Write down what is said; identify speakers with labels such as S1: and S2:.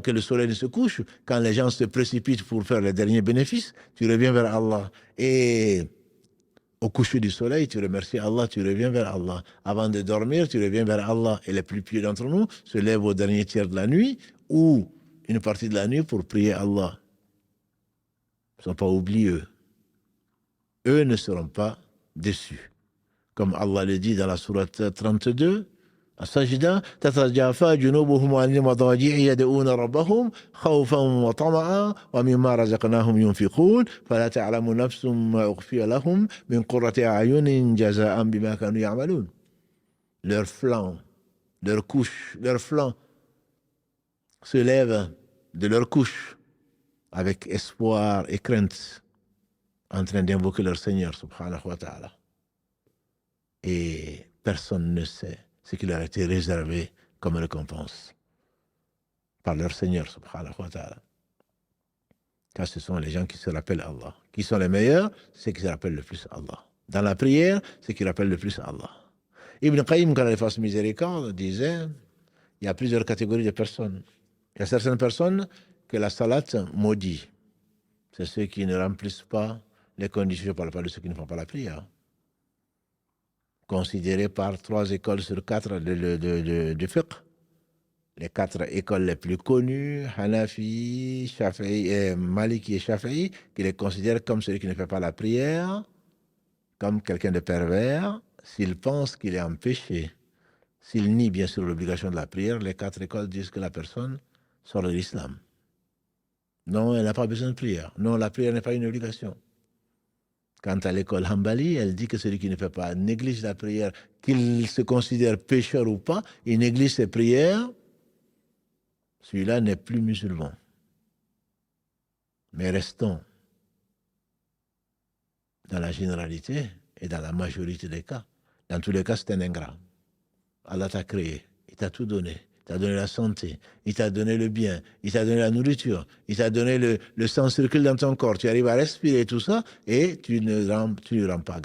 S1: que le soleil ne se couche, quand les gens se précipitent pour faire les derniers bénéfices, tu reviens vers Allah. Et au coucher du soleil, tu remercies Allah, tu reviens vers Allah. Avant de dormir, tu reviens vers Allah. Et les plus pieux d'entre nous se lèvent au dernier tiers de la nuit ou une partie de la nuit pour prier Allah. Ils ne sont pas oublieux. Eux ne seront pas déçus. Comme Allah le dit dans la sourate 32, السجدة تتجافى جنوبهم عن المضاجع يدعون ربهم خوفا وطمعا ومما رزقناهم ينفقون فلا تعلم نفس ما أخفي لهم من قرة أعين جزاء بما كانوا يعملون. Leurs flancs, leurs couches, leurs flancs se lèvent de leur couche avec espoir et crainte, en train d'invoquer leur Seigneur, subhanahu wa ta'ala. Et personne ne sait ce qui leur a été réservé comme récompense par leur Seigneur, subhanahu wa ta'ala. Car ce sont les gens qui se rappellent Allah. Qui sont les meilleurs? Ceux qui se rappellent le plus Allah. Dans la prière, ceux qui rappellent le plus Allah. Ibn Qayyim, quand il fasse miséricorde, disait, il y a plusieurs catégories de personnes. Il y a certaines personnes que la salat maudit. C'est ceux qui ne remplissent pas les conditions, je ne parle pas de ceux qui ne font pas la prière. Considérés par 3 écoles sur 4 de fiqh. Les 4 écoles les plus connues, Hanafi, Shafi'i, Maliki et Shafi'i, qui les considèrent comme celui qui ne fait pas la prière, comme quelqu'un de pervers, s'il pense qu'il est en péché. S'il nie bien sûr l'obligation de la prière, les 4 écoles disent que la personne sort de l'islam. Non, elle n'a pas besoin de prière. Non, la prière n'est pas une obligation. Quant à l'école Hanbali, elle dit que celui qui ne fait pas néglige la prière, qu'il se considère pécheur ou pas, il néglige ses prières, celui-là n'est plus musulman. Mais restons dans la généralité et dans la majorité des cas. Dans tous les cas, c'est un ingrat. Allah t'a créé, il t'a tout donné. Il t'a donné la santé, il t'a donné le bien, il t'a donné la nourriture, il t'a donné le sang circule dans ton corps. Tu arrives à respirer tout ça et tu ne rends pas grâce.